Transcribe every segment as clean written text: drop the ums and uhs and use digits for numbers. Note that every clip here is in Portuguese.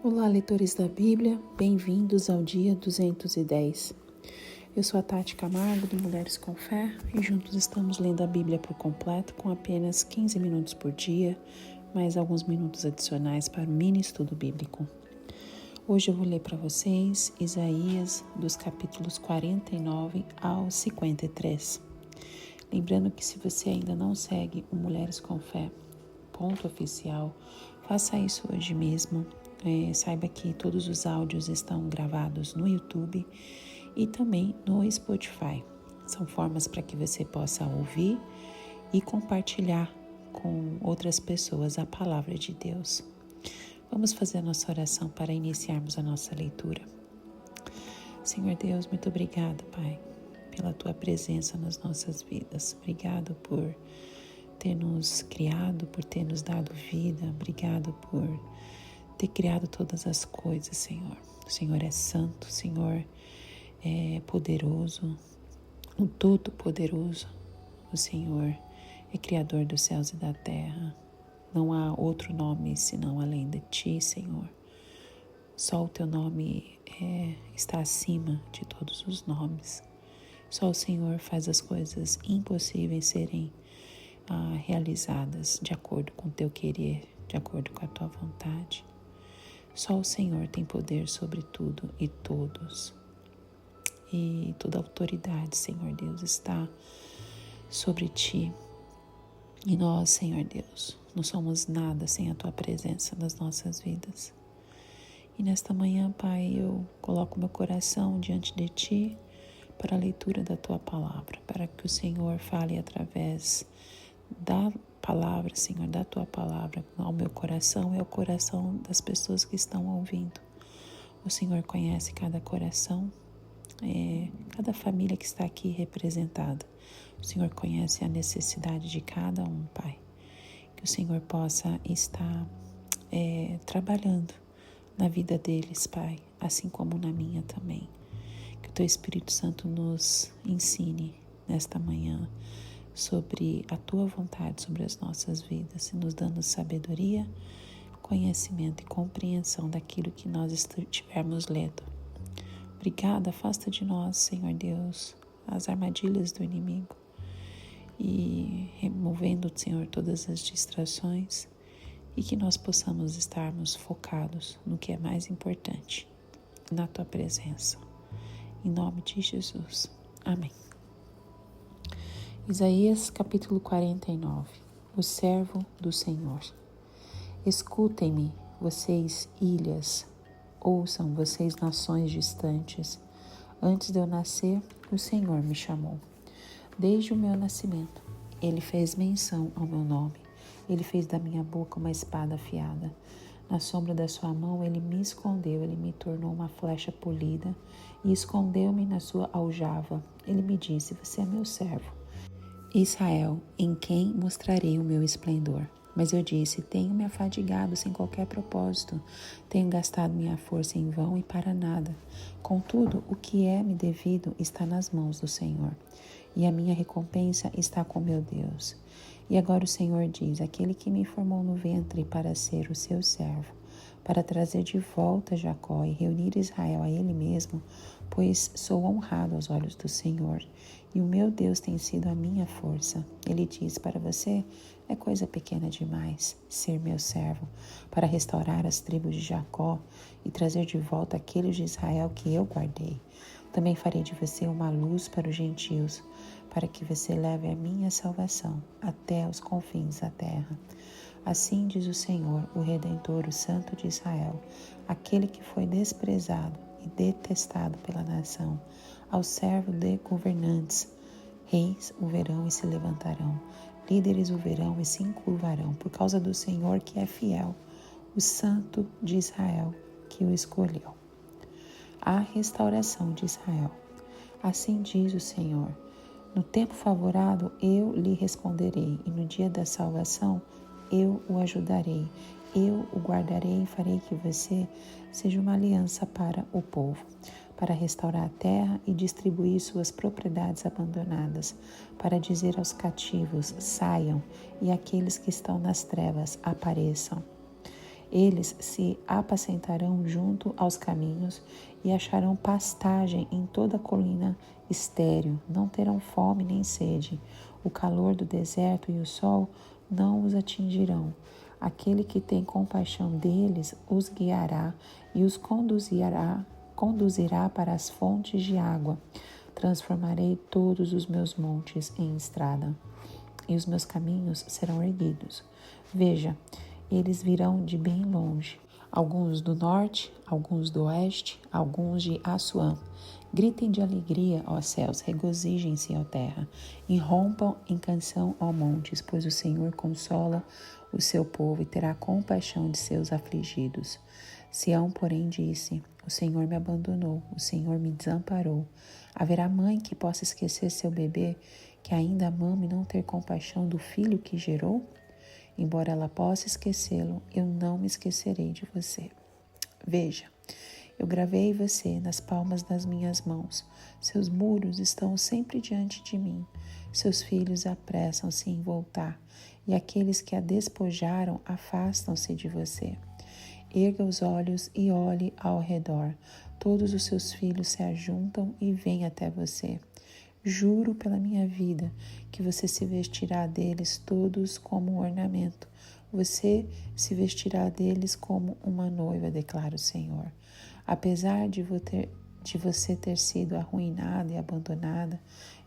Olá, leitores da Bíblia, bem-vindos ao dia 210. Eu sou a Tati Camargo, do Mulheres com Fé, e juntos estamos lendo a Bíblia por completo com apenas 15 minutos por dia, mais alguns minutos adicionais para o mini estudo bíblico. Hoje eu vou ler para vocês Isaías, dos capítulos 49 ao 53. Lembrando que se você ainda não segue o Mulheres com Fé, ponto oficial, faça isso hoje mesmo. Saiba que todos os áudios estão gravados no YouTube e também no Spotify. São formas para que você possa ouvir e compartilhar com outras pessoas a palavra de Deus. Vamos fazer a nossa oração para iniciarmos a nossa leitura. Senhor Deus, muito obrigado, Pai, pela Tua presença nas nossas vidas. Obrigado por ter nos criado, por ter nos dado vida. Obrigado por ter criado todas as coisas, Senhor. O Senhor é santo, o Senhor é poderoso, o Todo-Poderoso. O Senhor é Criador dos céus e da terra. Não há outro nome senão além de Ti, Senhor. Só o Teu nome está acima de todos os nomes. Só o Senhor faz as coisas impossíveis serem realizadas de acordo com o Teu querer, de acordo com a Tua vontade. Só o Senhor tem poder sobre tudo e todos. E toda autoridade, Senhor Deus, está sobre Ti. E nós, Senhor Deus, não somos nada sem a Tua presença nas nossas vidas. E nesta manhã, Pai, eu coloco meu coração diante de Ti para a leitura da Tua palavra, para que o Senhor fale através da palavra, Senhor, da Tua palavra ao meu coração e ao coração das pessoas que estão ouvindo. O Senhor conhece cada coração, cada família que está aqui representada. O Senhor conhece a necessidade de cada um, Pai. Que o Senhor possa estar trabalhando na vida deles, Pai, assim como na minha também. Que o Teu Espírito Santo nos ensine nesta manhã sobre a Tua vontade sobre as nossas vidas, e nos dando sabedoria, conhecimento e compreensão daquilo que nós estivermos lendo. Obrigada, afasta de nós, Senhor Deus, as armadilhas do inimigo e removendo, Senhor, todas as distrações, e que nós possamos estarmos focados no que é mais importante, na Tua presença. Em nome de Jesus. Amém. Isaías capítulo 49. O servo do Senhor. Escutem-me, vocês ilhas, ouçam, vocês nações distantes. Antes de eu nascer, o Senhor me chamou. Desde o meu nascimento, Ele fez menção ao meu nome. Ele fez da minha boca uma espada afiada. Na sombra da sua mão Ele me escondeu, Ele me tornou uma flecha polida e escondeu-me na sua aljava. Ele me disse, você é meu servo, Israel, em quem mostrarei o meu esplendor. Mas eu disse, tenho me afadigado sem qualquer propósito, tenho gastado minha força em vão e para nada. Contudo, o que é-me devido está nas mãos do Senhor, e a minha recompensa está com meu Deus. E agora o Senhor diz, aquele que me formou no ventre para ser o seu servo, para trazer de volta Jacó e reunir Israel a Ele mesmo, pois sou honrado aos olhos do Senhor, e o meu Deus tem sido a minha força. Ele diz, para você é coisa pequena demais ser meu servo, para restaurar as tribos de Jacó e trazer de volta aqueles de Israel que eu guardei. Também farei de você uma luz para os gentios, para que você leve a minha salvação até os confins da terra. Assim diz o Senhor, o Redentor, o Santo de Israel, aquele que foi desprezado e detestado pela nação, ao servo de governantes. Reis o verão e se levantarão, líderes o verão e se encurvarão, por causa do Senhor que é fiel, o Santo de Israel que o escolheu. A restauração de Israel. Assim diz o Senhor, no tempo favorável eu lhe responderei, e no dia da salvação eu o ajudarei, eu o guardarei e farei que você seja uma aliança para o povo, para restaurar a terra e distribuir suas propriedades abandonadas, para dizer aos cativos, saiam, e àqueles que estão nas trevas, apareçam. Eles se apacentarão junto aos caminhos e acharão pastagem em toda a colina estéril. Não terão fome nem sede. O calor do deserto e o sol não os atingirão. Aquele que tem compaixão deles os guiará e os conduzirá para as fontes de água. Transformarei todos os meus montes em estrada, e os meus caminhos serão erguidos. Veja, eles virão de bem longe, alguns do norte, alguns do oeste, alguns de Assuã. Gritem de alegria, ó céus, regozijem-se, ó terra, e rompam em canção, ó montes, pois o Senhor consola o seu povo e terá compaixão de seus afligidos. Sião, porém, disse: o Senhor me abandonou, o Senhor me desamparou. Haverá mãe que possa esquecer seu bebê, que ainda mama e não ter compaixão do filho que gerou? Embora ela possa esquecê-lo, eu não me esquecerei de você. Veja, eu gravei você nas palmas das minhas mãos. Seus muros estão sempre diante de mim. Seus filhos apressam-se em voltar, e aqueles que a despojaram afastam-se de você. Erga os olhos e olhe ao redor. Todos os seus filhos se ajuntam e vêm até você. Juro pela minha vida que você se vestirá deles todos como um ornamento. Você se vestirá deles como uma noiva, declara o Senhor. Apesar de você ter sido arruinada e abandonada,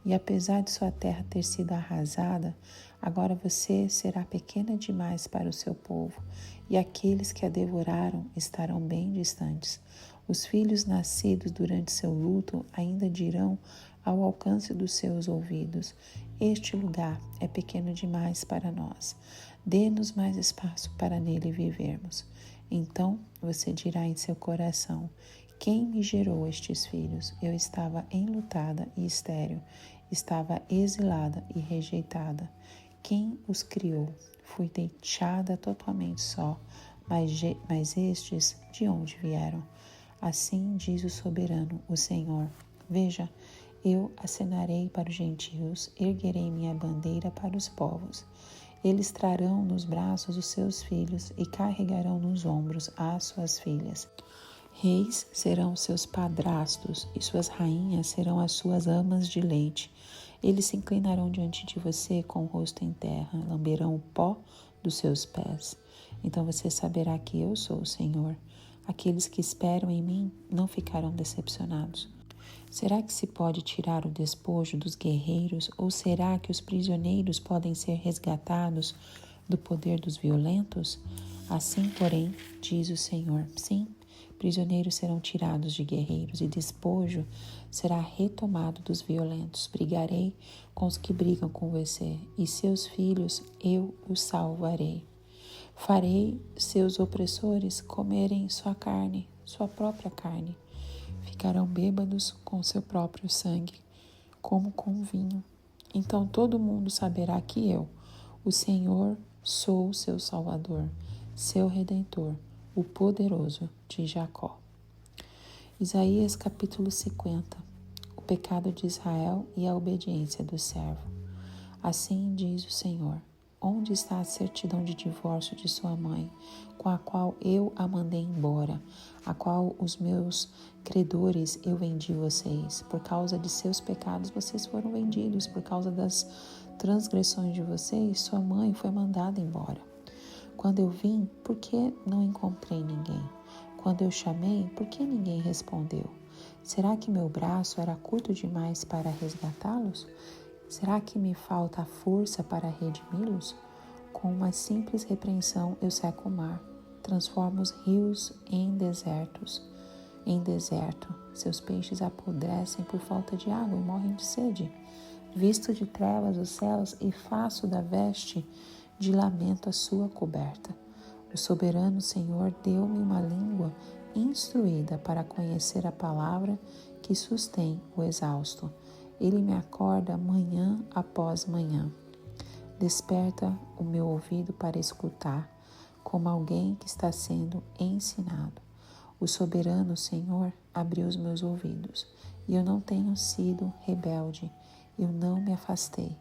e apesar de sua terra ter sido arrasada, agora você será pequena demais para o seu povo, e aqueles que a devoraram estarão bem distantes. Os filhos nascidos durante seu luto ainda dirão ao alcance dos seus ouvidos: este lugar é pequeno demais para nós. Dê-nos mais espaço para nele vivermos. Então você dirá em seu coração: quem me gerou estes filhos? Eu estava enlutada e estéril, estava exilada e rejeitada. Quem os criou? Fui deixada totalmente só, mas estes de onde vieram? Assim diz o soberano, o Senhor. Veja, eu acenarei para os gentios, erguerei minha bandeira para os povos. Eles trarão nos braços os seus filhos e carregarão nos ombros as suas filhas. Reis serão seus padrastos e suas rainhas serão as suas amas de leite. Eles se inclinarão diante de você com o rosto em terra, lamberão o pó dos seus pés. Então você saberá que eu sou o Senhor. Aqueles que esperam em mim não ficarão decepcionados. Será que se pode tirar o despojo dos guerreiros, ou será que os prisioneiros podem ser resgatados do poder dos violentos? Assim, porém, diz o Senhor, sim, prisioneiros serão tirados de guerreiros e despojo será retomado dos violentos. Brigarei com os que brigam com você, e seus filhos eu os salvarei. Farei seus opressores comerem sua carne, sua própria carne. Ficarão bêbados com seu próprio sangue, como com vinho. Então todo mundo saberá que eu, o Senhor, sou seu Salvador, seu Redentor, o poderoso de Jacó. Isaías capítulo 50. O pecado de Israel e a obediência do servo. Assim diz o Senhor: onde está a certidão de divórcio de sua mãe, com a qual eu a mandei embora, a qual os meus credores eu vendi vocês? Por causa de seus pecados vocês foram vendidos, por causa das transgressões de vocês, sua mãe foi mandada embora. Quando eu vim, por que não encontrei ninguém? Quando eu chamei, por que ninguém respondeu? Será que meu braço era curto demais para resgatá-los? Será que me falta a força para redimi-los? Com uma simples repreensão eu seco o mar, transformo os rios em deserto. Seus peixes apodrecem por falta de água e morrem de sede. Visto de trevas os céus e faço da veste de lamento a sua coberta. O soberano Senhor deu-me uma língua instruída para conhecer a palavra que sustém o exausto. Ele me acorda manhã após manhã. Desperta o meu ouvido para escutar, como alguém que está sendo ensinado. O soberano Senhor abriu os meus ouvidos, e eu não tenho sido rebelde, eu não me afastei.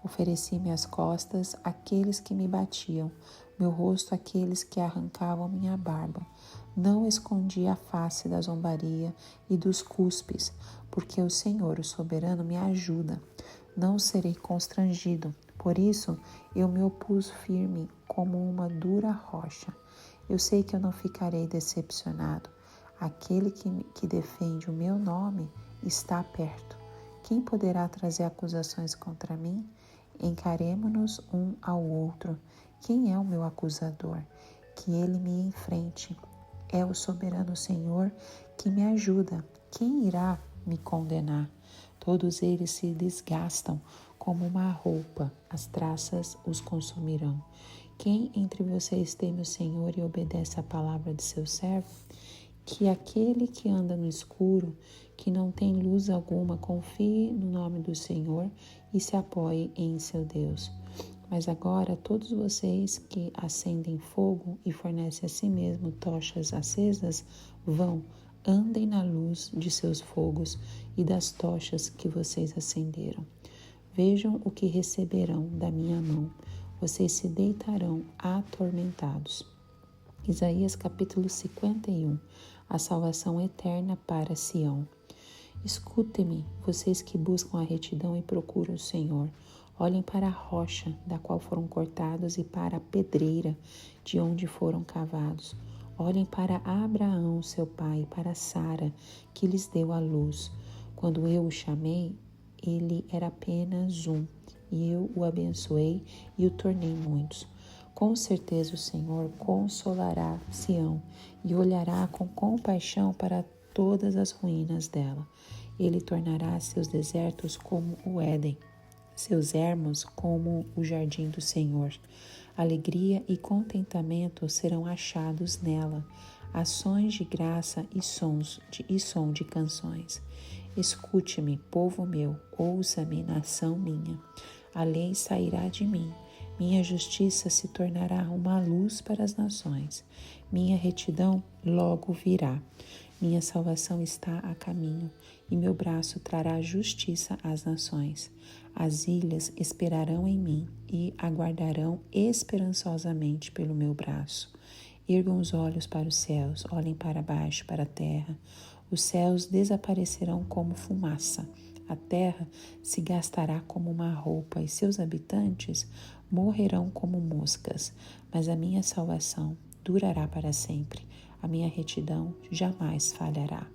Ofereci minhas costas àqueles que me batiam, meu rosto àqueles que arrancavam minha barba. Não escondi a face da zombaria e dos cuspes, porque o Senhor, o soberano, me ajuda. Não serei constrangido. Por isso, eu me opus firme como uma dura rocha. Eu sei que eu não ficarei decepcionado. Aquele que defende o meu nome está perto. Quem poderá trazer acusações contra mim? Encaremo-nos um ao outro. Quem é o meu acusador? Que ele me enfrente. É o soberano Senhor que me ajuda. Quem irá me condenar? Todos eles se desgastam como uma roupa, as traças os consumirão. Quem entre vocês teme o Senhor e obedece à palavra de seu servo? Que aquele que anda no escuro, que não tem luz alguma, confie no nome do Senhor e se apoie em seu Deus. Mas agora todos vocês que acendem fogo e fornecem a si mesmo tochas acesas, andem na luz de seus fogos e das tochas que vocês acenderam. Vejam o que receberão da minha mão. Vocês se deitarão atormentados. Isaías capítulo 51. A salvação eterna para Sião. Escutem-me, vocês que buscam a retidão e procuram o Senhor. Olhem para a rocha da qual foram cortados e para a pedreira de onde foram cavados. Olhem para Abraão, seu pai, e para Sara, que lhes deu a luz. Quando eu o chamei, ele era apenas um, e eu o abençoei e o tornei muitos. Com certeza o Senhor consolará Sião e olhará com compaixão para todas as ruínas dela. Ele tornará seus desertos como o Éden, seus ermos como o jardim do Senhor. Alegria e contentamento serão achados nela, ações de graça e som de canções. Escute-me, povo meu, ouça-me, nação minha. A lei sairá de mim, minha justiça se tornará uma luz para as nações. Minha retidão logo virá. Minha salvação está a caminho, e meu braço trará justiça às nações. As ilhas esperarão em mim e aguardarão esperançosamente pelo meu braço. Ergam os olhos para os céus, olhem para baixo, para a terra. Os céus desaparecerão como fumaça. A terra se gastará como uma roupa e seus habitantes morrerão como moscas. Mas a minha salvação durará para sempre. A minha retidão jamais falhará.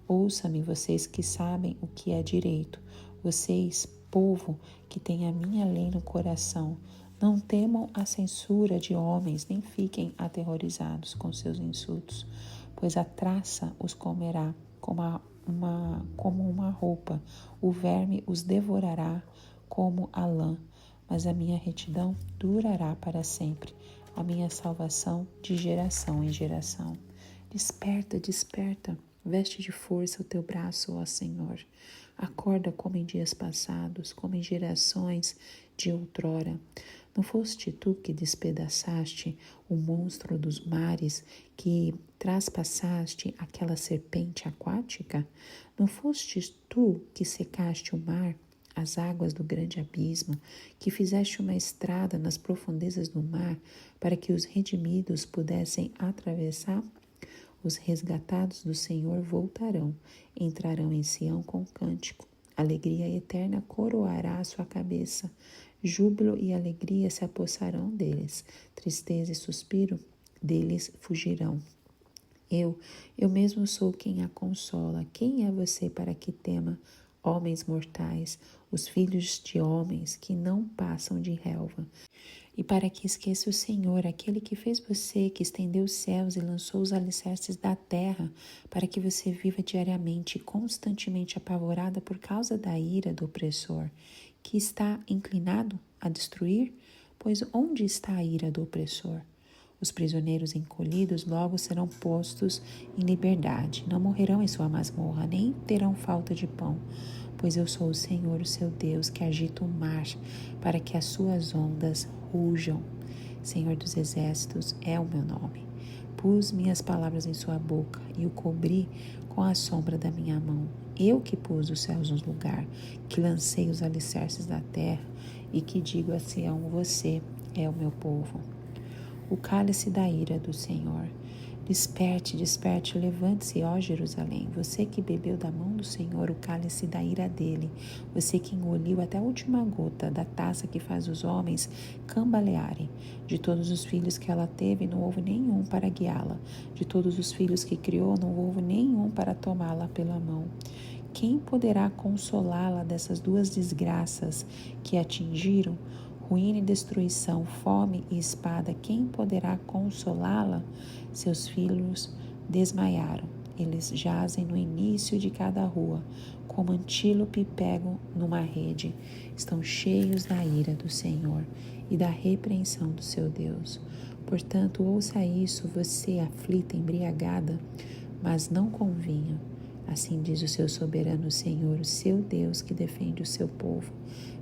Ouça-me, vocês que sabem o que é direito. Vocês, povo que tem a minha lei no coração. Não temam a censura de homens, nem fiquem aterrorizados com seus insultos, pois a traça os comerá como uma roupa, o verme os devorará como a lã, mas a minha retidão durará para sempre, a minha salvação de geração em geração. Desperta, desperta, veste de força o teu braço, ó Senhor. Acorda como em dias passados, como em gerações de outrora. Não foste tu que despedaçaste o monstro dos mares, que traspassaste aquela serpente aquática? Não fostes tu que secaste o mar, as águas do grande abismo, que fizeste uma estrada nas profundezas do mar, para que os redimidos pudessem atravessar? Os resgatados do Senhor voltarão, entrarão em Sião com cântico. Alegria eterna coroará a sua cabeça. Júbilo e alegria se apossarão deles. Tristeza e suspiro deles fugirão. Eu mesmo sou quem a consola. Quem é você para que tema, homens mortais, os filhos de homens que não passam de relva? E para que esqueça o Senhor, aquele que fez você, que estendeu os céus e lançou os alicerces da terra, para que você viva diariamente e constantemente apavorada por causa da ira do opressor, que está inclinado a destruir? Pois onde está a ira do opressor? Os prisioneiros encolhidos logo serão postos em liberdade, não morrerão em sua masmorra, nem terão falta de pão. Pois eu sou o Senhor, o seu Deus, que agita o mar, para que as suas ondas rujam. Senhor dos exércitos é o meu nome. Pus minhas palavras em sua boca e o cobri com a sombra da minha mão. Eu que pus os céus no lugar, que lancei os alicerces da terra e que digo a Sião, você é o meu povo. o cálice da ira do Senhor. Desperte, desperte, levante-se, ó Jerusalém, você que bebeu da mão do Senhor o cálice da ira dele, você que engoliu até a última gota da taça que faz os homens cambalearem. De todos os filhos que ela teve, não houve nenhum para guiá-la. De todos os filhos que criou, não houve nenhum para tomá-la pela mão. Quem poderá consolá-la dessas duas desgraças que atingiram? Ruína e destruição, fome e espada, quem poderá consolá-la? Seus filhos desmaiaram, eles jazem no início de cada rua, como antílope pego numa rede, estão cheios da ira do Senhor e da repreensão do seu Deus. Portanto, ouça isso, você aflita, embriagada, mas não convinha. Assim diz o seu soberano Senhor, o seu Deus que defende o seu povo.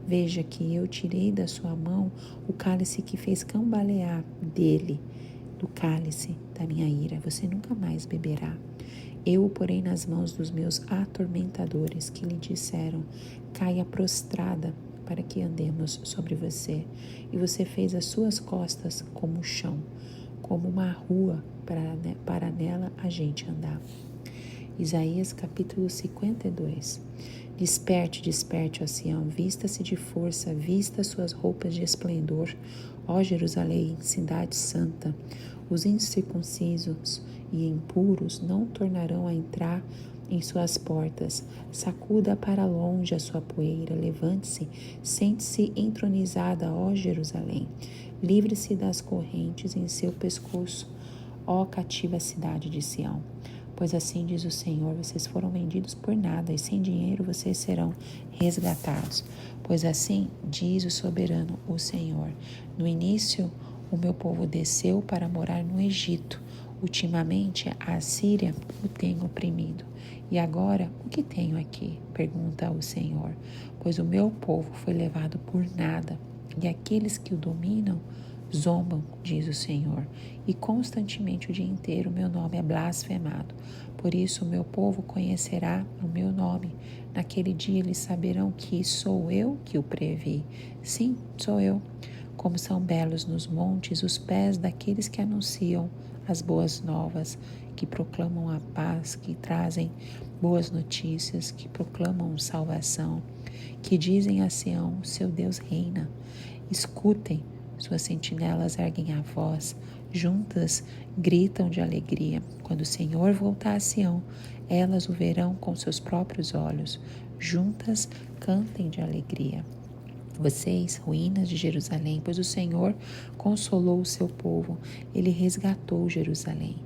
Veja que eu tirei da sua mão o cálice que fez cambalear dele, do cálice da minha ira. Você nunca mais beberá. Eu o porei nas mãos dos meus atormentadores que lhe disseram, caia prostrada para que andemos sobre você. E você fez as suas costas como o chão, como uma rua para nela a gente andar. Isaías capítulo 52. Desperte, desperte, ó Sião, vista-se de força, vista suas roupas de esplendor, ó Jerusalém, cidade santa. Os incircuncisos e impuros não tornarão a entrar em suas portas. Sacuda para longe a sua poeira, levante-se, sente-se entronizada, ó Jerusalém. Livre-se das correntes em seu pescoço, ó cativa cidade de Sião. Pois assim diz o Senhor, vocês foram vendidos por nada e sem dinheiro vocês serão resgatados. Pois assim diz o soberano, o Senhor. No início, o meu povo desceu para morar no Egito. Ultimamente, a Assíria o tem oprimido. E agora, o que tenho aqui? Pergunta o Senhor. Pois o meu povo foi levado por nada, e aqueles que o dominam zombam, diz o Senhor, e constantemente o dia inteiro o meu nome é blasfemado. Por isso o meu povo conhecerá o meu nome. Naquele dia eles saberão que sou eu que o previ. Sim, sou eu. Como são belos nos montes os pés daqueles que anunciam as boas novas, que proclamam a paz, que trazem boas notícias, que proclamam salvação, que dizem a Sião, seu Deus reina. Escutem, suas sentinelas erguem a voz, juntas gritam de alegria. Quando o Senhor voltar a Sião, elas o verão com seus próprios olhos. Juntas cantem de alegria. Vocês, ruínas de Jerusalém, pois o Senhor consolou o seu povo, ele resgatou Jerusalém.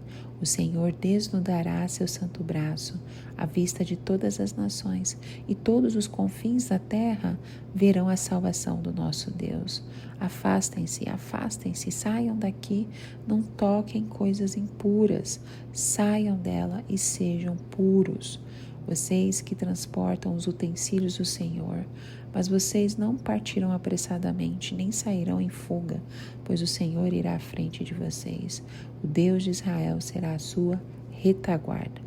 O Senhor desnudará seu santo braço à vista de todas as nações, e todos os confins da terra verão a salvação do nosso Deus. Afastem-se, afastem-se, saiam daqui, não toquem coisas impuras, saiam dela e sejam puros. Vocês que transportam os utensílios do Senhor, mas vocês não partirão apressadamente, nem sairão em fuga, pois o Senhor irá à frente de vocês. O Deus de Israel será a sua retaguarda.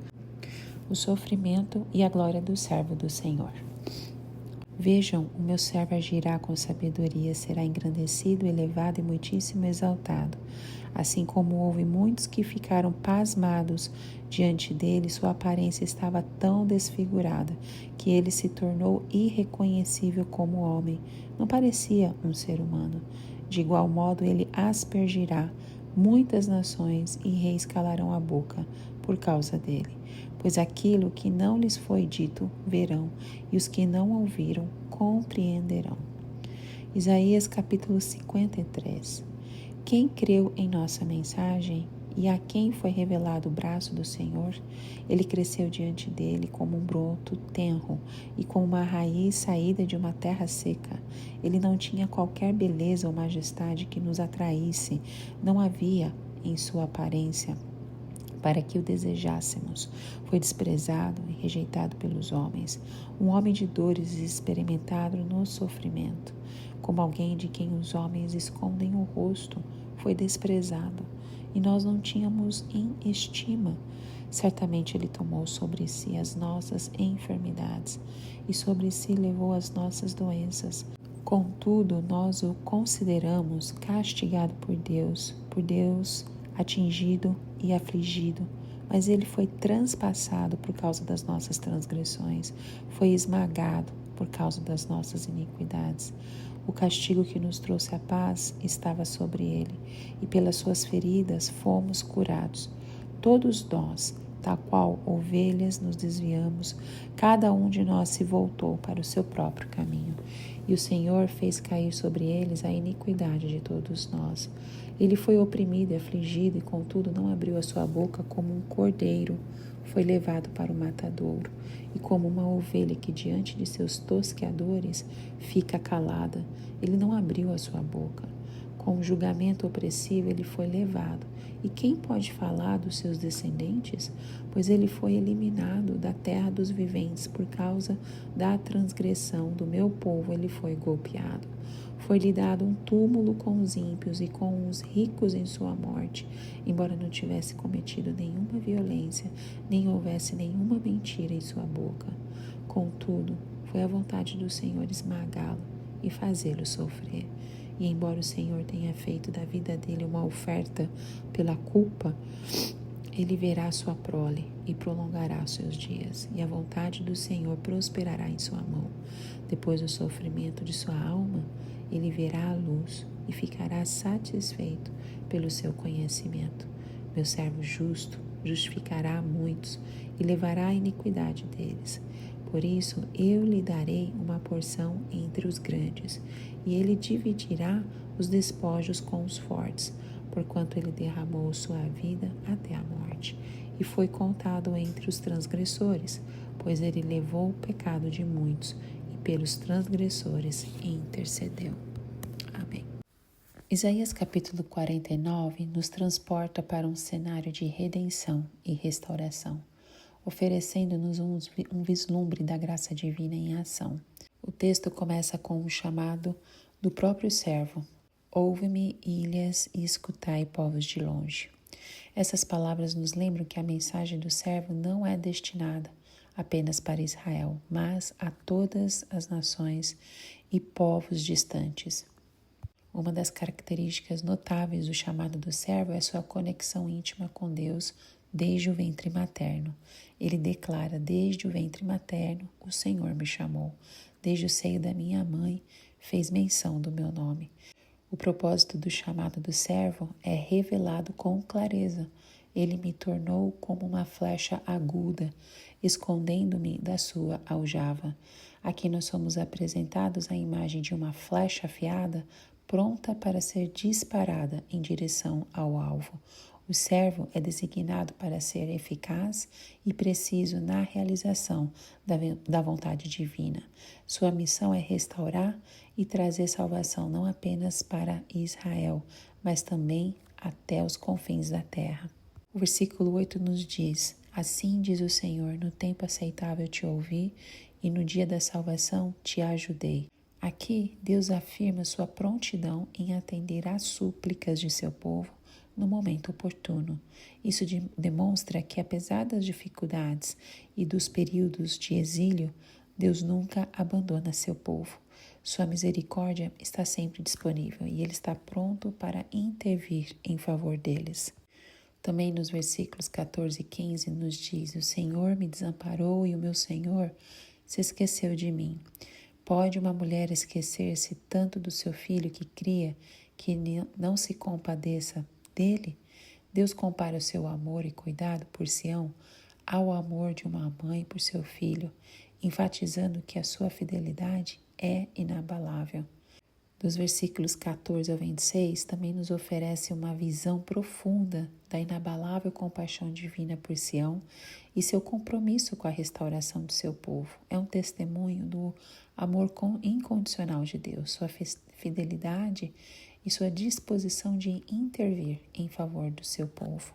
O sofrimento e a glória do servo do Senhor. Vejam, o meu servo agirá com sabedoria, será engrandecido, elevado e muitíssimo exaltado. Assim como houve muitos que ficaram pasmados diante dele, sua aparência estava tão desfigurada que ele se tornou irreconhecível como homem. Não parecia um ser humano. De igual modo, ele aspergirá muitas nações e reis calarão a boca por causa dele. Pois aquilo que não lhes foi dito verão, e os que não ouviram compreenderão. Isaías capítulo 53. Quem creu em nossa mensagem e a quem foi revelado o braço do Senhor, ele cresceu diante dele como um broto tenro e como uma raiz saída de uma terra seca. Ele não tinha qualquer beleza ou majestade que nos atraísse, não havia em sua aparência para que o desejássemos. Foi desprezado e rejeitado pelos homens, um homem de dores e experimentado no sofrimento. Como alguém de quem os homens escondem o rosto, foi desprezado, e nós não tínhamos em estima. Certamente ele tomou sobre si as nossas enfermidades, e sobre si levou as nossas doenças. Contudo, nós o consideramos castigado por Deus, por Deus, atingido e afligido, mas ele foi transpassado por causa das nossas transgressões, foi esmagado por causa das nossas iniquidades. O castigo que nos trouxe a paz estava sobre ele, e pelas suas feridas fomos curados. Todos nós, tal qual ovelhas, nos desviamos, cada um de nós se voltou para o seu próprio caminho, e o Senhor fez cair sobre eles a iniquidade de todos nós. Ele foi oprimido e afligido, e contudo não abriu a sua boca. Como um cordeiro foi levado para o matadouro, e como uma ovelha que diante de seus tosqueadores fica calada, ele não abriu a sua boca. Com um julgamento opressivo ele foi levado. E quem pode falar dos seus descendentes? Pois ele foi eliminado da terra dos viventes. Por causa da transgressão do meu povo ele foi golpeado. Foi-lhe dado um túmulo com os ímpios e com os ricos em sua morte, embora não tivesse cometido nenhuma violência, nem houvesse nenhuma mentira em sua boca. Contudo, foi a vontade do Senhor esmagá-lo e fazê-lo sofrer. E embora o Senhor tenha feito da vida dele uma oferta pela culpa, ele verá sua prole e prolongará os seus dias, e a vontade do Senhor prosperará em sua mão. Depois do sofrimento de sua alma, ele verá a luz e ficará satisfeito pelo seu conhecimento. Meu servo justo justificará a muitos e levará a iniquidade deles. Por isso eu lhe darei uma porção entre os grandes, e ele dividirá os despojos com os fortes, porquanto ele derramou sua vida até a morte, e foi contado entre os transgressores, pois ele levou o pecado de muitos, e pelos transgressores intercedeu. Amém. Isaías capítulo 49 nos transporta para um cenário de redenção e restauração, oferecendo-nos um vislumbre da graça divina em ação. O texto começa com um chamado do próprio servo: ouve-me, ilhas, e escutai, povos de longe. Essas palavras nos lembram que a mensagem do servo não é destinada apenas para Israel, mas a todas as nações e povos distantes. Uma das características notáveis do chamado do servo é sua conexão íntima com Deus desde o ventre materno. Ele declara: desde o ventre materno o Senhor me chamou, desde o seio da minha mãe fez menção do meu nome. O propósito do chamado do servo é revelado com clareza. Ele me tornou como uma flecha aguda, escondendo-me da sua aljava. Aqui nós somos apresentados à imagem de uma flecha afiada, pronta para ser disparada em direção ao alvo. O servo é designado para ser eficaz e preciso na realização da vontade divina. Sua missão é restaurar e trazer salvação não apenas para Israel, mas também até os confins da terra. O versículo 8 nos diz: assim diz o Senhor, no tempo aceitável te ouvi e no dia da salvação te ajudei. Aqui, Deus afirma sua prontidão em atender às súplicas de seu povo no momento oportuno. Isso demonstra que, apesar das dificuldades e dos períodos de exílio, Deus nunca abandona seu povo. Sua misericórdia está sempre disponível e Ele está pronto para intervir em favor deles. Também nos versículos 14 e 15 nos diz: o Senhor me desamparou e o meu Senhor se esqueceu de mim. Pode uma mulher esquecer-se tanto do seu filho que cria, que não se compadeça dele? Deus compara o seu amor e cuidado por Sião ao amor de uma mãe por seu filho, enfatizando que a sua fidelidade é inabalável. Dos versículos 14 ao 26 também nos oferece uma visão profunda da inabalável compaixão divina por Sião e seu compromisso com a restauração do seu povo. É um testemunho do amor incondicional de Deus, sua fidelidade e sua disposição de intervir em favor do seu povo.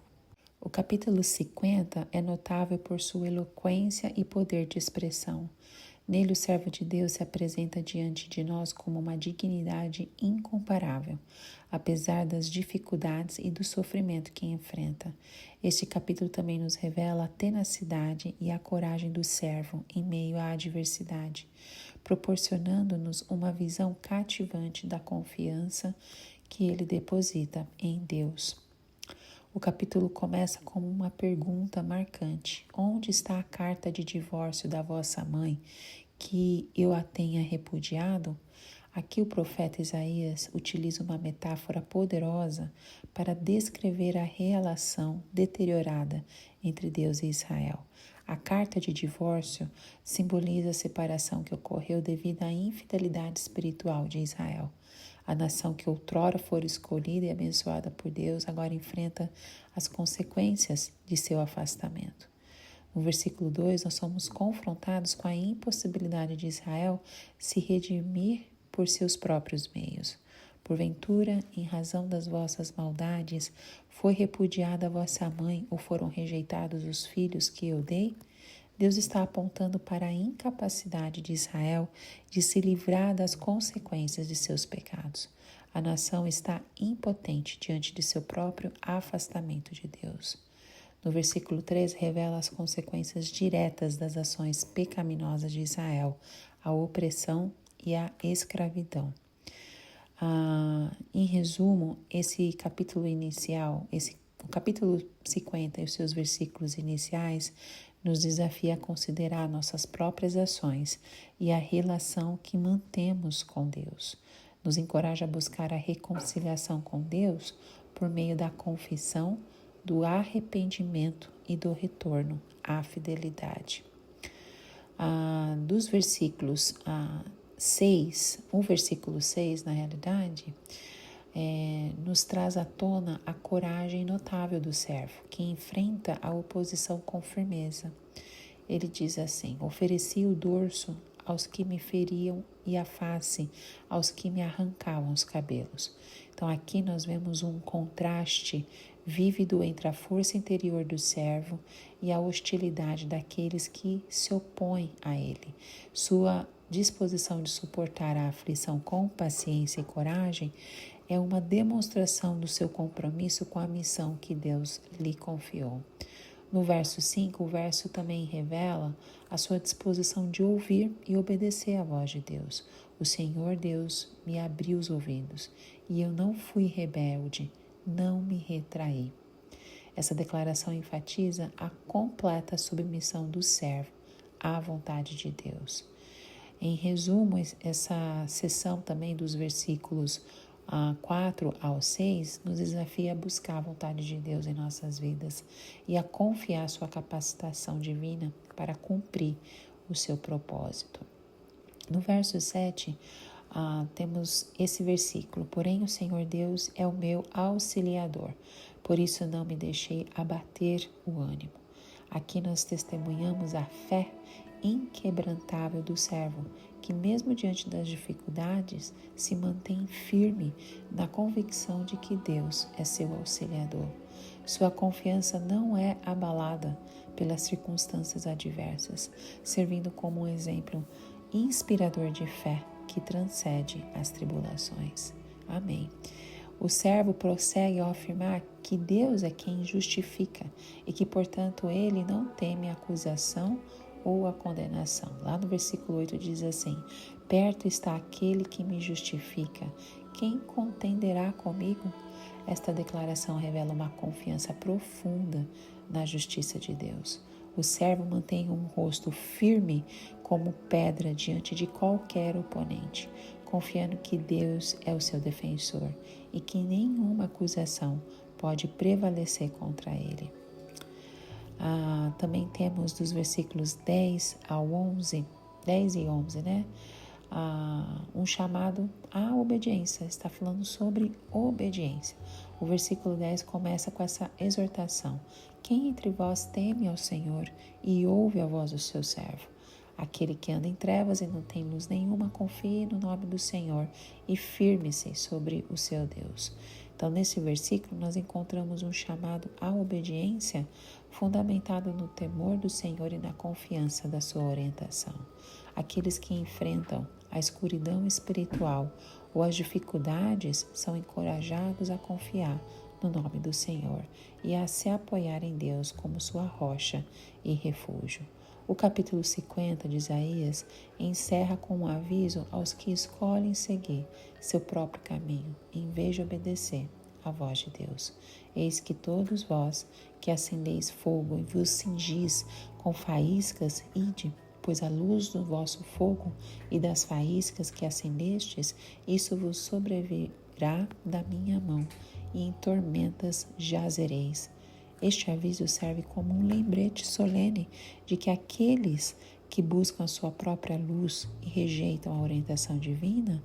O capítulo 50 é notável por sua eloquência e poder de expressão. Nele, o servo de Deus se apresenta diante de nós como uma dignidade incomparável, apesar das dificuldades e do sofrimento que enfrenta. Este capítulo também nos revela a tenacidade e a coragem do servo em meio à adversidade, proporcionando-nos uma visão cativante da confiança que ele deposita em Deus. O capítulo começa com uma pergunta marcante: onde está a carta de divórcio da vossa mãe, que eu a tenha repudiado? Aqui o profeta Isaías utiliza uma metáfora poderosa para descrever a relação deteriorada entre Deus e Israel. A carta de divórcio simboliza a separação que ocorreu devido à infidelidade espiritual de Israel. A nação que outrora fora escolhida e abençoada por Deus agora enfrenta as consequências de seu afastamento. No versículo 2, nós somos confrontados com a impossibilidade de Israel se redimir por seus próprios meios. Porventura, em razão das vossas maldades, foi repudiada a vossa mãe ou foram rejeitados os filhos que eu dei? Deus está apontando para a incapacidade de Israel de se livrar das consequências de seus pecados. A nação está impotente diante de seu próprio afastamento de Deus. No versículo 3, revela as consequências diretas das ações pecaminosas de Israel, a opressão e a escravidão. Em resumo, esse capítulo inicial, o capítulo 50 e os seus versículos iniciais, nos desafia a considerar nossas próprias ações e a relação que mantemos com Deus. Nos encoraja a buscar a reconciliação com Deus por meio da confissão, do arrependimento e do retorno à fidelidade. Dos versículos 6, o versículo 6, na realidade, nos traz à tona a coragem notável do servo, que enfrenta a oposição com firmeza. Ele diz assim: ofereci o dorso aos que me feriam e a face aos que me arrancavam os cabelos. Então aqui nós vemos um contraste vívido entre a força interior do servo e a hostilidade daqueles que se opõem a ele. Sua disposição de suportar a aflição com paciência e coragem é uma demonstração do seu compromisso com a missão que Deus lhe confiou. No verso 5, o verso também revela a sua disposição de ouvir e obedecer à voz de Deus. O Senhor Deus me abriu os ouvidos e eu não fui rebelde, não me retraí. Essa declaração enfatiza a completa submissão do servo à vontade de Deus. Em resumo, essa seção também dos versículos 4 ao 6 nos desafia a buscar a vontade de Deus em nossas vidas e a confiar sua capacitação divina para cumprir o seu propósito. No verso 7, temos esse versículo: porém o Senhor Deus é o meu auxiliador, por isso não me deixei abater o ânimo. Aqui nós testemunhamos a fé inquebrantável do servo, que mesmo diante das dificuldades se mantém firme na convicção de que Deus é seu auxiliador. Sua confiança não é abalada pelas circunstâncias adversas, servindo como um exemplo inspirador de fé que transcende as tribulações. Amém. O servo prossegue ao afirmar que Deus é quem justifica e que, portanto, ele não teme a acusação ou a condenação. Lá no versículo 8 diz assim: perto está aquele que me justifica, quem contenderá comigo? Esta declaração revela uma confiança profunda na justiça de Deus. O servo mantém um rosto firme como pedra diante de qualquer oponente, confiando que Deus é o seu defensor e que nenhuma acusação pode prevalecer contra ele. Também temos dos versículos 10 e 11, um chamado à obediência. Está falando sobre obediência. O versículo 10 começa com essa exortação: quem entre vós teme ao Senhor e ouve a voz do seu servo? Aquele que anda em trevas e não tem luz nenhuma, confie no nome do Senhor e firme-se sobre o seu Deus. Então, nesse versículo, nós encontramos um chamado à obediência fundamentado no temor do Senhor e na confiança da sua orientação. Aqueles que enfrentam a escuridão espiritual ou as dificuldades são encorajados a confiar no nome do Senhor e a se apoiar em Deus como sua rocha e refúgio. O capítulo 50 de Isaías encerra com um aviso aos que escolhem seguir seu próprio caminho, em vez de obedecer à voz de Deus. Eis que todos vós que acendeis fogo e vos cingis com faíscas, ide, pois a luz do vosso fogo e das faíscas que acendestes, isso vos sobrevirá da minha mão, e em tormentas jazereis. Este aviso serve como um lembrete solene de que aqueles que buscam a sua própria luz e rejeitam a orientação divina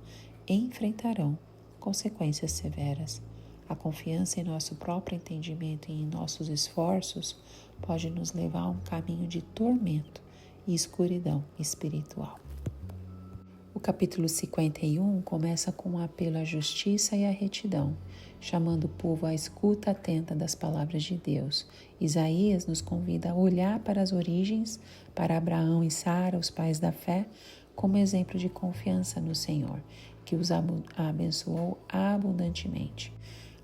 enfrentarão consequências severas. A confiança em nosso próprio entendimento e em nossos esforços pode nos levar a um caminho de tormento e escuridão espiritual. O capítulo 51 começa com um apelo à justiça e à retidão, chamando o povo à escuta atenta das palavras de Deus. Isaías nos convida a olhar para as origens, para Abraão e Sara, os pais da fé, como exemplo de confiança no Senhor, que os abençoou abundantemente.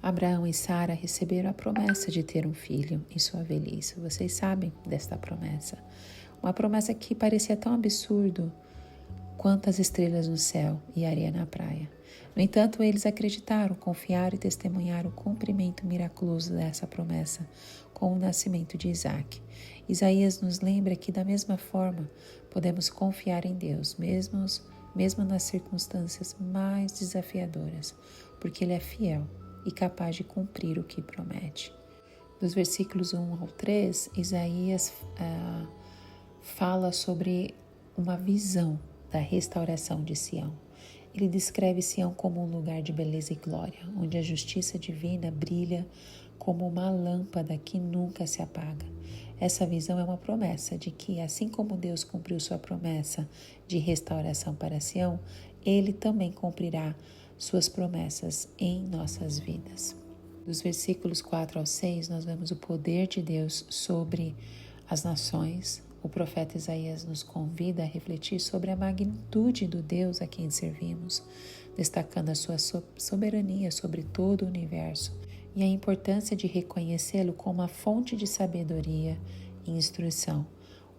Abraão e Sara receberam a promessa de ter um filho em sua velhice. Vocês sabem desta promessa. Uma promessa que parecia tão absurdo quanto as estrelas no céu e a areia na praia. No entanto, eles acreditaram, confiaram e testemunharam o cumprimento miraculoso dessa promessa com o nascimento de Isaac. Isaías nos lembra que, da mesma forma, podemos confiar em Deus, mesmo nas circunstâncias mais desafiadoras, porque Ele é fiel e capaz de cumprir o que promete. Dos versículos 1 ao 3, Isaías fala sobre uma visão da restauração de Sião. Ele descreve Sião como um lugar de beleza e glória, onde a justiça divina brilha como uma lâmpada que nunca se apaga. Essa visão é uma promessa de que, assim como Deus cumpriu sua promessa de restauração para Sião, Ele também cumprirá suas promessas em nossas vidas. Dos versículos 4 ao 6, nós vemos o poder de Deus sobre as nações. O profeta Isaías nos convida a refletir sobre a magnitude do Deus a quem servimos, destacando a sua soberania sobre todo o universo e a importância de reconhecê-lo como a fonte de sabedoria e instrução.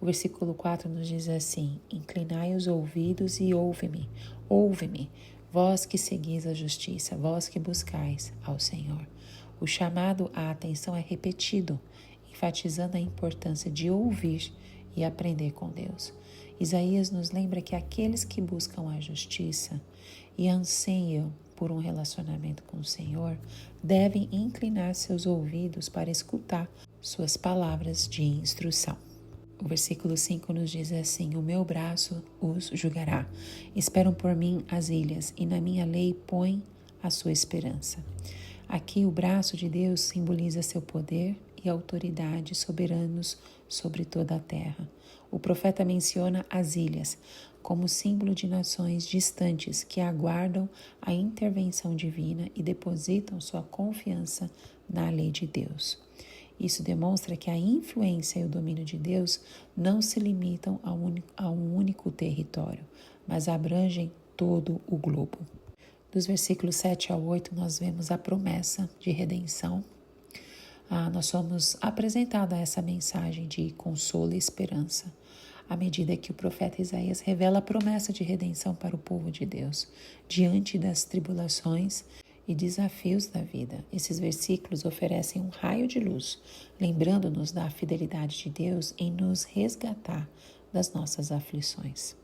O versículo 4 nos diz assim: inclinai os ouvidos e ouve-me, vós que seguis a justiça, vós que buscais ao Senhor. O chamado à atenção é repetido, enfatizando a importância de ouvir e aprender com Deus. Isaías nos lembra que aqueles que buscam a justiça e anseiam por um relacionamento com o Senhor devem inclinar seus ouvidos para escutar suas palavras de instrução. O versículo 5 nos diz assim: o meu braço os julgará. Esperam por mim as ilhas, e na minha lei põe a sua esperança. Aqui o braço de Deus simboliza seu poder e autoridade soberanos sobre toda a terra. O profeta menciona as ilhas como símbolo de nações distantes que aguardam a intervenção divina e depositam sua confiança na lei de Deus. Isso demonstra que a influência e o domínio de Deus não se limitam a um único território, mas abrangem todo o globo. Dos versículos 7 ao 8, nós vemos a promessa de redenção. Nós somos apresentados a essa mensagem de consolo e esperança, à medida que o profeta Isaías revela a promessa de redenção para o povo de Deus, diante das tribulações e desafios da vida. Esses versículos oferecem um raio de luz, lembrando-nos da fidelidade de Deus em nos resgatar das nossas aflições.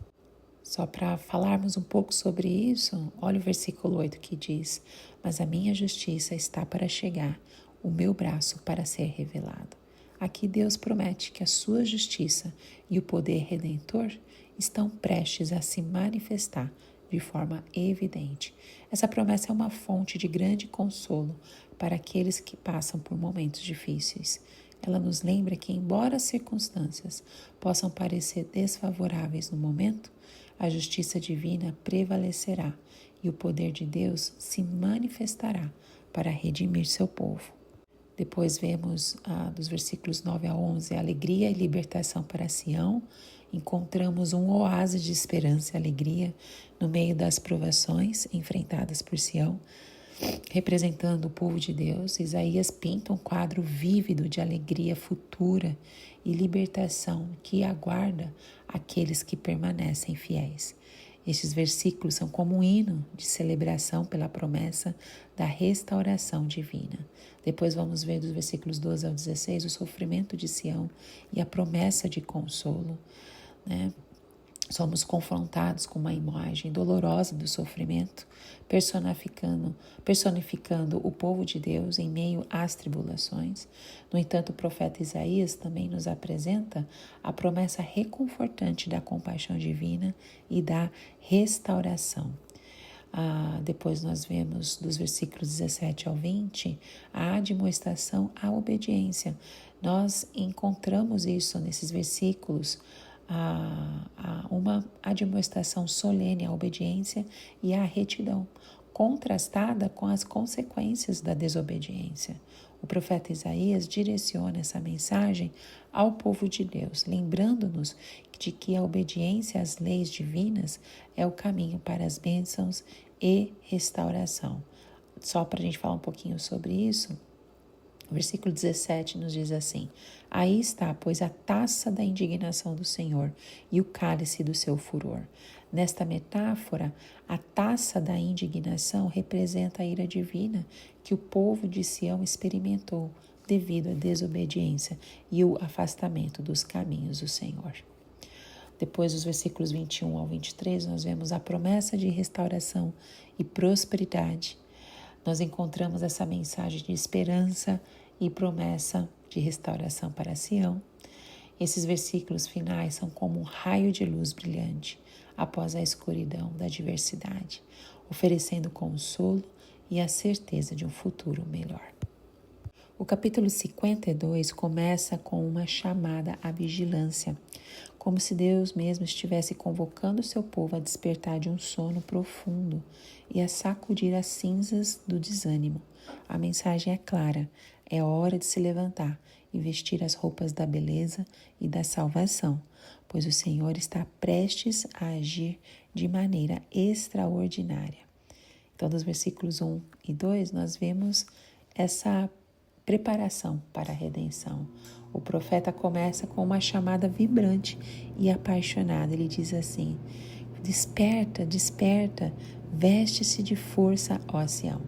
Só para falarmos um pouco sobre isso, olha o versículo 8 que diz: mas a minha justiça está para chegar, o meu braço para ser revelado. Aqui Deus promete que a sua justiça e o poder redentor estão prestes a se manifestar de forma evidente. Essa promessa é uma fonte de grande consolo para aqueles que passam por momentos difíceis. Ela nos lembra que, embora as circunstâncias possam parecer desfavoráveis no momento, a justiça divina prevalecerá e o poder de Deus se manifestará para redimir seu povo. Depois vemos dos versículos 9 a 11, alegria e libertação para Sião. Encontramos um oásis de esperança e alegria no meio das provações enfrentadas por Sião. representando o povo de Deus, Isaías pinta um quadro vívido de alegria futura e libertação que aguarda aqueles que permanecem fiéis. Estes versículos são como um hino de celebração pela promessa da restauração divina. Depois vamos ver dos versículos 12 ao 16 o sofrimento de Sião e a promessa de consolo, né? Somos confrontados com uma imagem dolorosa do sofrimento, personificando o povo de Deus em meio às tribulações. No entanto, o profeta Isaías também nos apresenta a promessa reconfortante da compaixão divina e da restauração. Depois nós vemos dos versículos 17 ao 20 a admoestação à obediência. Nós encontramos isso nesses versículos, uma admoestação solene à obediência e à retidão, contrastada com as consequências da desobediência. O profeta Isaías direciona essa mensagem ao povo de Deus, lembrando-nos de que a obediência às leis divinas é o caminho para as bênçãos e restauração. Só para a gente falar um pouquinho sobre isso, o versículo 17 nos diz assim: aí está, pois, a taça da indignação do Senhor e o cálice do seu furor. Nesta metáfora, a taça da indignação representa a ira divina que o povo de Sião experimentou devido à desobediência e o afastamento dos caminhos do Senhor. Depois dos versículos 21 ao 23, nós vemos a promessa de restauração e prosperidade. Nós encontramos essa mensagem de esperança e promessa de restauração para Sião. Esses versículos finais são como um raio de luz brilhante após a escuridão da adversidade, oferecendo consolo e a certeza de um futuro melhor. O capítulo 52 começa com uma chamada à vigilância, como se Deus mesmo estivesse convocando o seu povo a despertar de um sono profundo e a sacudir as cinzas do desânimo. A mensagem é clara: é hora de se levantar e vestir as roupas da beleza e da salvação, pois o Senhor está prestes a agir de maneira extraordinária. Então, dos versículos 1 e 2, nós vemos essa preparação para a redenção. O profeta começa com uma chamada vibrante e apaixonada. Ele diz assim: desperta, desperta, veste-se de força, ó Sião.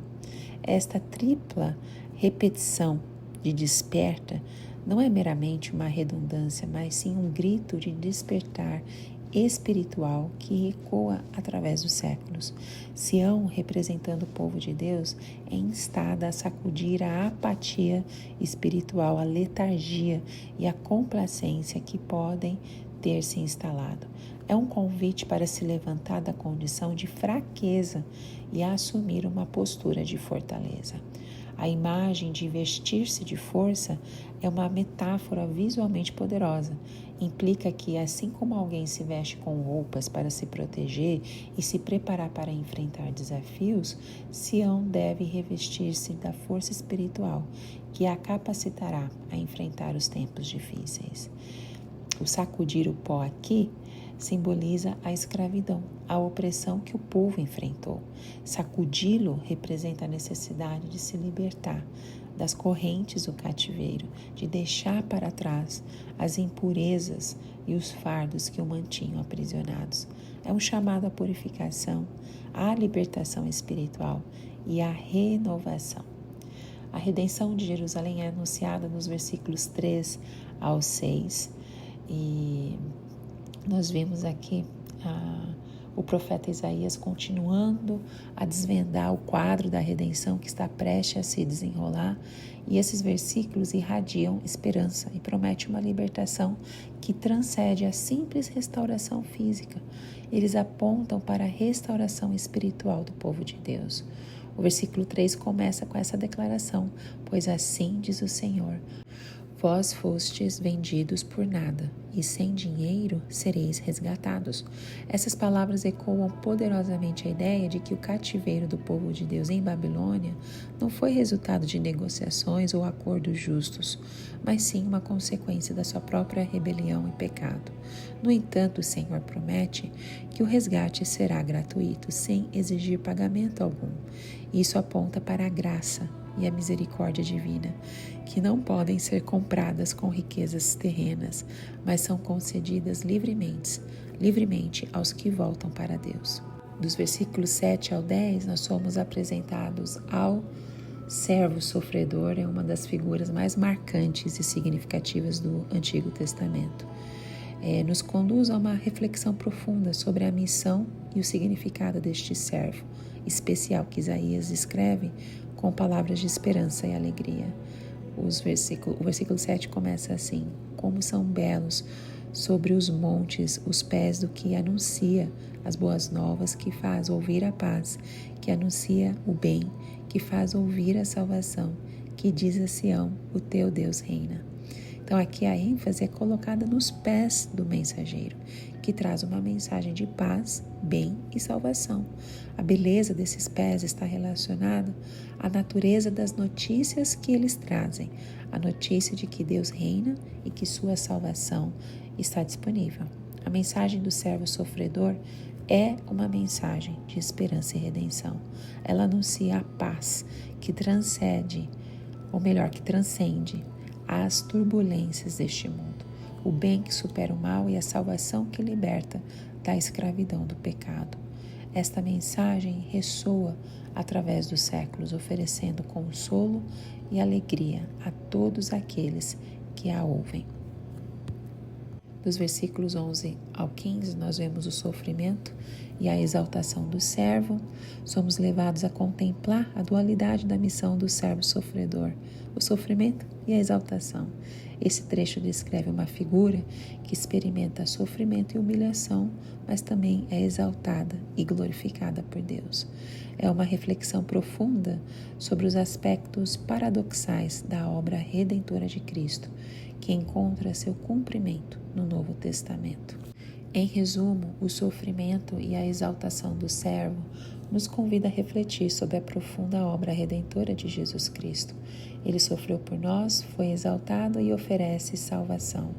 Esta tripla repetição de desperta não é meramente uma redundância, mas sim um grito de despertar espiritual que ecoa através dos séculos. Sião, representando o povo de Deus, é instada a sacudir a apatia espiritual, a letargia e a complacência que podem ter se instalado. É um convite para se levantar da condição de fraqueza e a assumir uma postura de fortaleza. A imagem de vestir-se de força é uma metáfora visualmente poderosa. Implica que, assim como alguém se veste com roupas para se proteger e se preparar para enfrentar desafios, Sião deve revestir-se da força espiritual que a capacitará a enfrentar os tempos difíceis. O sacudir o pó aqui simboliza a escravidão, a opressão que o povo enfrentou. Sacudi-lo representa a necessidade de se libertar das correntes do cativeiro, de deixar para trás as impurezas e os fardos que o mantinham aprisionados. É um chamado à purificação, à libertação espiritual e à renovação. A redenção de Jerusalém é anunciada nos versículos 3 ao 6 e nós vemos aqui o profeta Isaías continuando a desvendar o quadro da redenção que está prestes a se desenrolar, e esses versículos irradiam esperança e prometem uma libertação que transcende a simples restauração física. Eles apontam para a restauração espiritual do povo de Deus. O versículo 3 começa com essa declaração: pois assim diz o Senhor: Vós fostes vendidos por nada, e sem dinheiro sereis resgatados. Essas palavras ecoam poderosamente a ideia de que o cativeiro do povo de Deus em Babilônia não foi resultado de negociações ou acordos justos, mas sim uma consequência da sua própria rebelião e pecado. No entanto, o Senhor promete que o resgate será gratuito, sem exigir pagamento algum. Isso aponta para a graça e a misericórdia divina, que não podem ser compradas com riquezas terrenas, mas são concedidas livremente aos que voltam para Deus. Dos versículos 7 ao 10, nós somos apresentados ao servo sofredor, é uma das figuras mais marcantes e significativas do Antigo Testamento. Nos conduz a uma reflexão profunda sobre a missão e o significado deste servo especial que Isaías escreve com palavras de esperança e alegria. O versículo 7 começa assim: como são belos sobre os montes os pés do que anuncia as boas novas, que faz ouvir a paz, que anuncia o bem, que faz ouvir a salvação, que diz a Sião: o teu Deus reina. Então aqui a ênfase é colocada nos pés do mensageiro, que traz uma mensagem de paz, bem e salvação. A beleza desses pés está relacionada à natureza das notícias que eles trazem, a notícia de que Deus reina e que sua salvação está disponível. A mensagem do servo sofredor é uma mensagem de esperança e redenção. Ela anuncia a paz que transcende as turbulências deste mundo, o bem que supera o mal e a salvação que liberta da escravidão do pecado. Esta mensagem ressoa através dos séculos, oferecendo consolo e alegria a todos aqueles que a ouvem. Dos versículos 11 ao 15, nós vemos o sofrimento e a exaltação do servo. Somos levados a contemplar a dualidade da missão do servo sofredor, o sofrimento e a exaltação. Esse trecho descreve uma figura que experimenta sofrimento e humilhação, mas também é exaltada e glorificada por Deus. É uma reflexão profunda sobre os aspectos paradoxais da obra redentora de Cristo, que encontra seu cumprimento no Novo Testamento. Em resumo, o sofrimento e a exaltação do servo nos convida a refletir sobre a profunda obra redentora de Jesus Cristo. Ele sofreu por nós, foi exaltado e oferece salvação.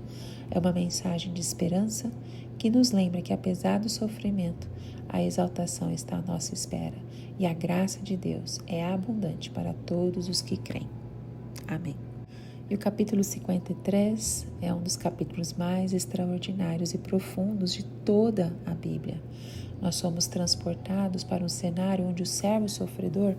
É uma mensagem de esperança que nos lembra que, apesar do sofrimento, a exaltação está à nossa espera e a graça de Deus é abundante para todos os que creem. Amém. E o capítulo 53 é um dos capítulos mais extraordinários e profundos de toda a Bíblia. Nós somos transportados para um cenário onde o servo sofredor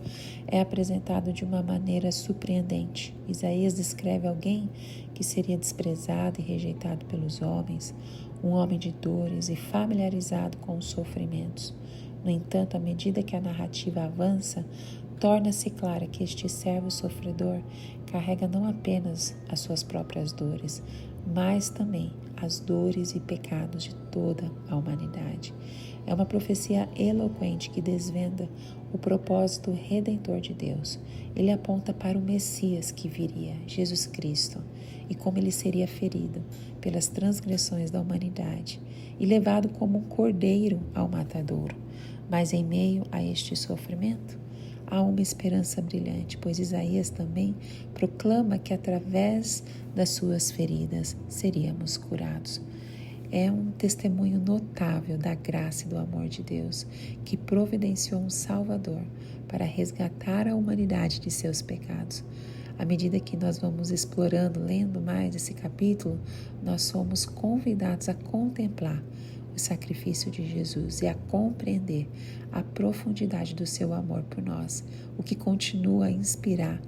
é apresentado de uma maneira surpreendente. Isaías descreve alguém que seria desprezado e rejeitado pelos homens, um homem de dores e familiarizado com os sofrimentos. No entanto, à medida que a narrativa avança, torna-se clara que este servo sofredor carrega não apenas as suas próprias dores, mas também as dores e pecados de toda a humanidade. É uma profecia eloquente que desvenda o propósito redentor de Deus. Ele aponta para o Messias que viria, Jesus Cristo, e como ele seria ferido pelas transgressões da humanidade e levado como um cordeiro ao matadouro. Mas em meio a este sofrimento, há uma esperança brilhante, pois Isaías também proclama que através das suas feridas seríamos curados. É um testemunho notável da graça e do amor de Deus, que providenciou um Salvador para resgatar a humanidade de seus pecados. À medida que nós vamos explorando, lendo mais esse capítulo, nós somos convidados a contemplar o sacrifício de Jesus e a compreender a profundidade do seu amor por nós, o que continua a inspirar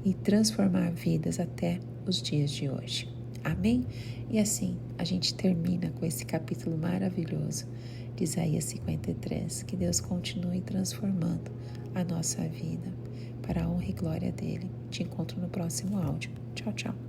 e transformar vidas até os dias de hoje. Amém? E assim a gente termina com esse capítulo maravilhoso de Isaías 53. Que Deus continue transformando a nossa vida para a honra e glória dele. Te encontro no próximo áudio. Tchau, tchau.